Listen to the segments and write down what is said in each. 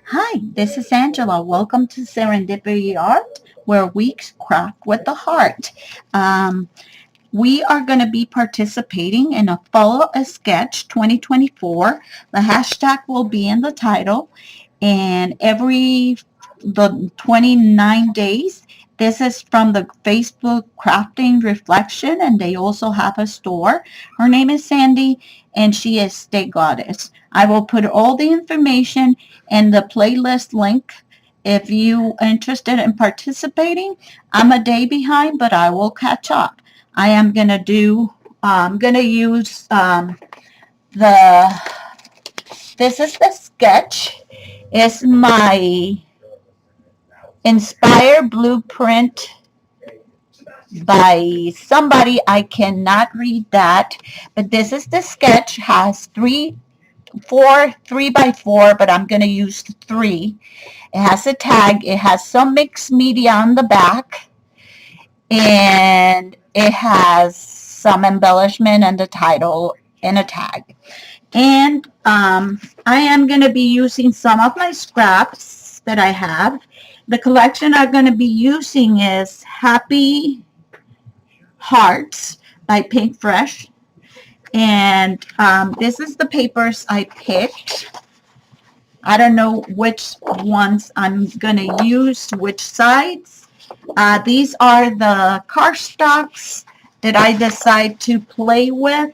Hi, this is Angela. Welcome to Serendipity Art, where we craft with the heart. Um, we are going to be participating in a Follow a Sketch 2024. The hashtag will be in the title, and every the 29 days. This is from the Facebook Crafting Reflection, and they also have a store. Her name is Sandy, and she is State Goddess. I will put all the information in the playlist link if you are interested in participating. I'm a day behind, but I will catch up. I am going to I'm going to use the, this is the sketch. It's my Inspire Blueprint by somebody. I cannot read that, but this is the sketch. Has three by four, but I'm going to use three. It has a tag. It has some mixed media on the back, and it has some embellishment and the title and a tag. And I am going to be using some of my scraps that I have. The collection I'm going to be using is Happy Hearts by Pink Fresh. And this is the papers I picked. I don't know which ones I'm going to use, which sides. These are the cardstocks that I decide to play with.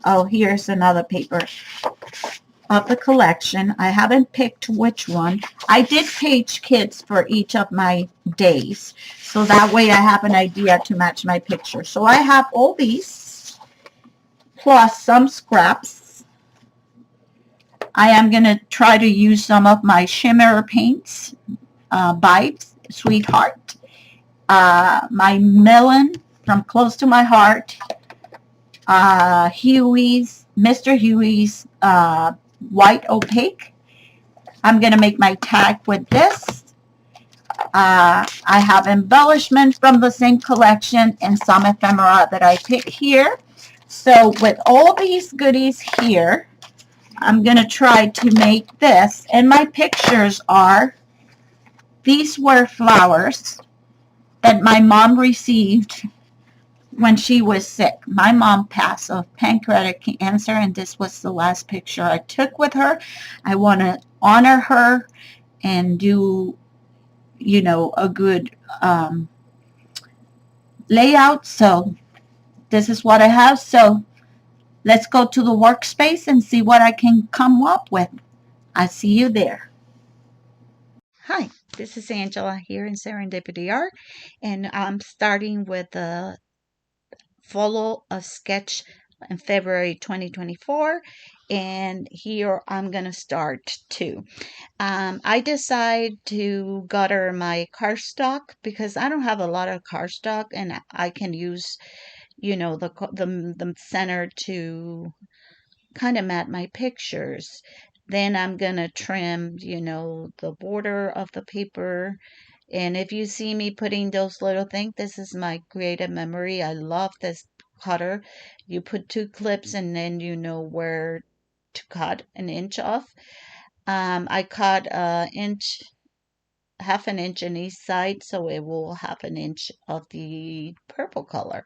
Oh, here's another paper of the collection. I haven't picked which one. I did page kits for each of my days, so that way I have an idea to match my picture. So I have all these, plus some scraps. I am going to try to use some of my shimmer paints, Bites, Sweetheart, my melon from Close to My Heart, Huey's, Mr. Huey's white opaque. I'm going to make my tag with this. I have embellishment from the same collection and some ephemera that I picked here. So with all these goodies here, I'm going to try to make this. And my pictures are, these were flowers that my mom received when she was sick. My mom passed of pancreatic cancer, and this was the last picture I took with her. I want to honor her and do, a good layout. So this is what I have. So let's go to the workspace and see what I can come up with. I see you there. Hi, this is Angela here in Serendipity Art, and I'm starting with the Follow a Sketch in February 2024, and here I'm going to start too. I decide to gutter my cardstock because I don't have a lot of cardstock, and I can use, the center to kind of mat my pictures. Then I'm going to trim, the border of the paper. And if you see me putting those little things, this is my creative memory. I love this cutter. You put two clips and then you know where to cut an inch off. I cut half an inch on each side, so it will half an inch of the purple color.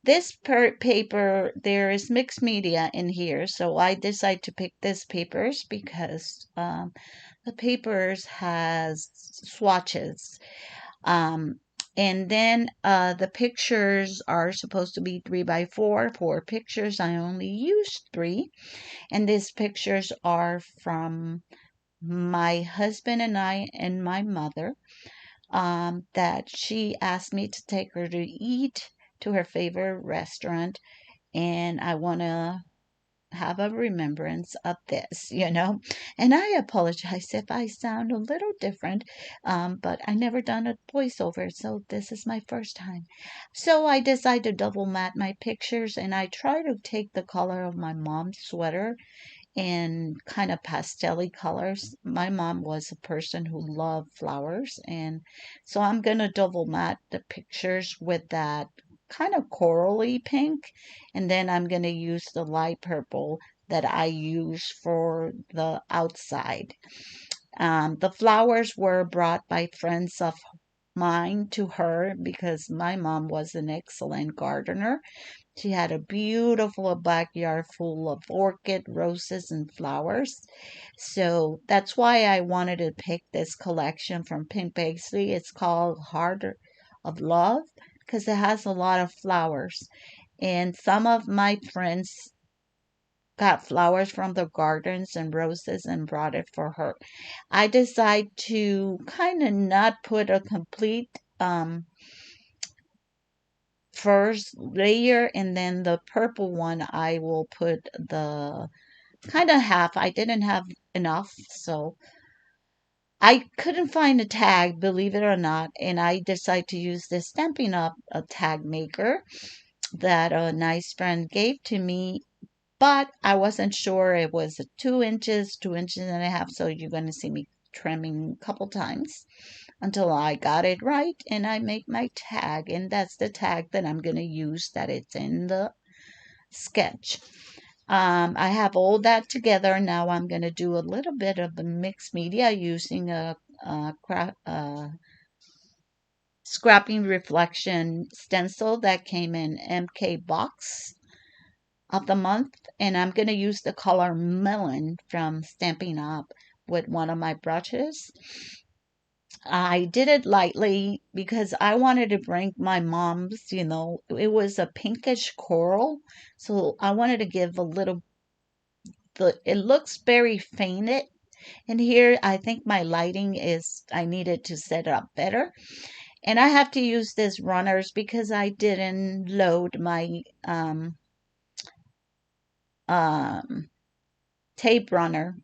This paper, there is mixed media in here, so I decided to pick this papers because the papers has swatches. Um, and then the pictures are supposed to be 3 by 4. 4 pictures. I only used 3. And these pictures are from my husband and I and my mother, that she asked me to take her to eat to her favorite restaurant, and I want to have a remembrance of this. And I apologize if I sound a little different, but I never done a voiceover, so this is my first time. So I decided to double mat my pictures, and I try to take the color of my mom's sweater in kind of pastel colors. My mom was a person who loved flowers, and so I'm going to double mat the pictures with that kind of corally pink, and then I'm going to use the light purple that I use for the outside. The flowers were brought by friends of mine to her because my mom was an excellent gardener. She had a beautiful backyard full of orchid, roses, and flowers. So that's why I wanted to pick this collection from Pink Paisley. It's called Heart of Love because it has a lot of flowers. And some of my friends got flowers from the gardens and roses and brought it for her. I decided to kind of not put a complete first layer, and then the purple one I will put the kind of half. I didn't have enough, so I couldn't find a tag, believe it or not, and I decided to use this Stampin' Up! A tag maker that a nice friend gave to me, but I wasn't sure it was 2 inches, 2 inches and a half, so you're going to see me trimming a couple times until I got it right and I make my tag, and that's the tag that I'm going to use, that it's in the sketch. I have all that together. Now I'm going to do a little bit of the mixed media using a Scrapping Reflexion stencil that came in MK box of the month, and I'm going to use the color Melon from Stampin' Up! With one of my brushes. I did it lightly because I wanted to bring my mom's, it was a pinkish coral, so I wanted to give a little, it looks very fainted. And here I think my lighting I needed to set it up better. And I have to use this runners because I didn't load my um, tape runner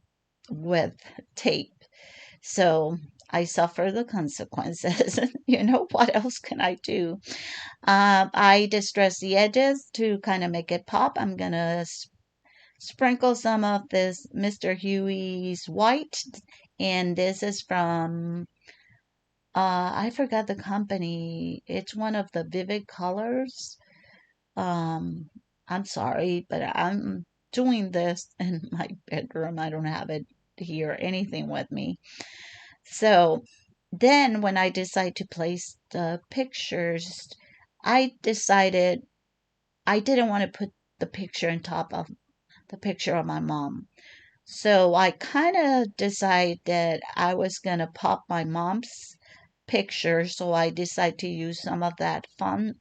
with tape. So I suffer the consequences. What else can I do? I distress the edges to kind of make it pop. I'm going to sprinkle some of this Mr. Huey's white. And this is from, I forgot the company. It's one of the Vivid Colors. I'm sorry, but I'm doing this in my bedroom. I don't have it here, anything with me. So then when I decide to place the pictures, I decided I didn't want to put the picture on top of the picture of my mom. So I kind of decided that I was going to pop my mom's picture. So I decided to use some of that foam,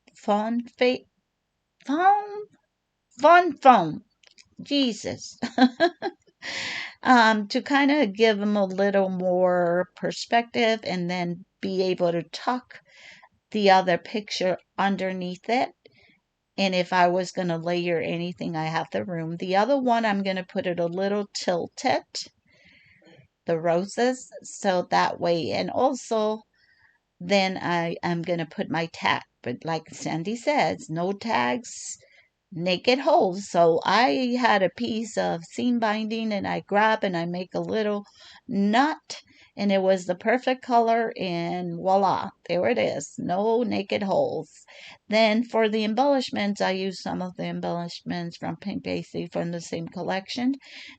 Jesus, to kind of give them a little more perspective and then be able to tuck the other picture underneath it. And if I was going to layer anything, I have the room. The other one, I'm going to put it a little tilted, the roses, so that way. And also, then I am going to put my tag. But like Sandy says, no tags, naked holes. So I had a piece of seam binding and I grab and I make a little knot, and it was the perfect color, and voila, there it is. No naked holes. Then for the embellishments, I used some of the embellishments from Pink Paisley from the same collection.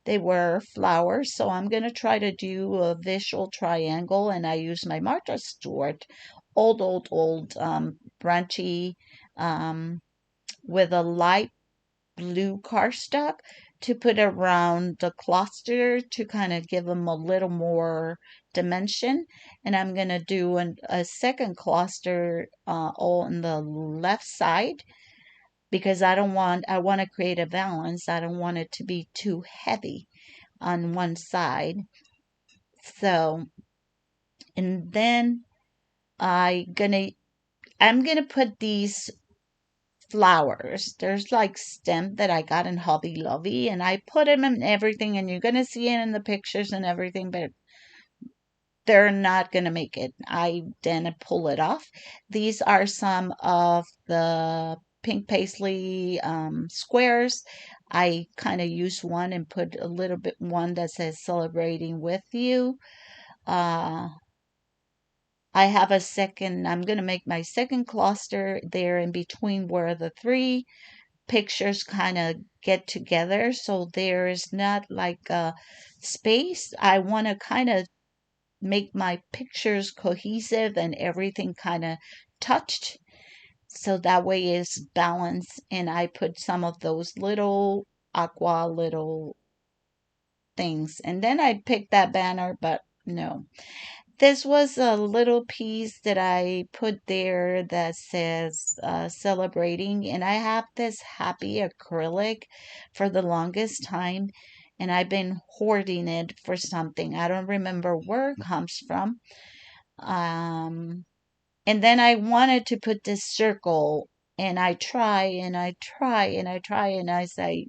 They were flowers, so I'm going to try to do a visual triangle, and I use my Martha Stewart old branchy with a light blue cardstock to put around the cluster to kind of give them a little more dimension. And I'm going to do a second cluster on the left side because I want to create a balance. I don't want it to be too heavy on one side. So, and then I'm gonna put these flowers. There's like stem that I got in Hobby Lobby, and I put them in everything, and you're gonna see it in the pictures and everything, but they're not gonna make it. I then pull it off. These are some of the Pink Paisley squares. I kind of use one and put a little bit one that says celebrating with you. Uh, I have I'm going to make my second cluster there in between where the three pictures kind of get together. So there is not like a space. I want to kind of make my pictures cohesive and everything kind of touched. So that way it's balanced. And I put some of those little aqua little things. And then I picked that banner, but no. This was a little piece that I put there that says celebrating, and I have this happy acrylic for the longest time, and I've been hoarding it for something. I don't remember where it comes from. Um, and then I wanted to put this circle, and I try and I try and I try, and I say,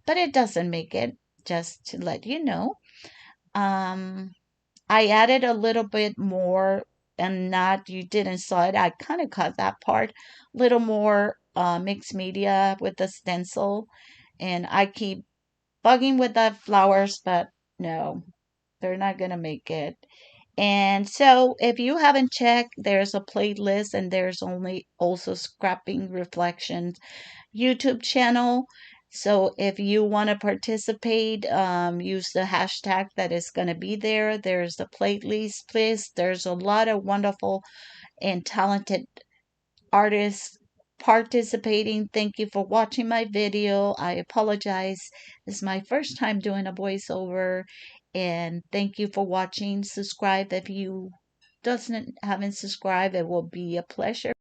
but it doesn't make it, just to let you know. Um, I added a little bit more, and not, you didn't saw it. I kind of cut that part, little more mixed media with the stencil, and I keep bugging with the flowers, but no, they're not gonna make it. And so, if you haven't checked, there's a playlist, and there's only also Scrapping Reflections YouTube channel. So if you want to participate, use the hashtag that is going to be there. There's the playlist, please. There's a lot of wonderful and talented artists participating. Thank you for watching my video. I apologize. This is my first time doing a voiceover. And thank you for watching. Subscribe if you doesn't haven't subscribed. It will be a pleasure.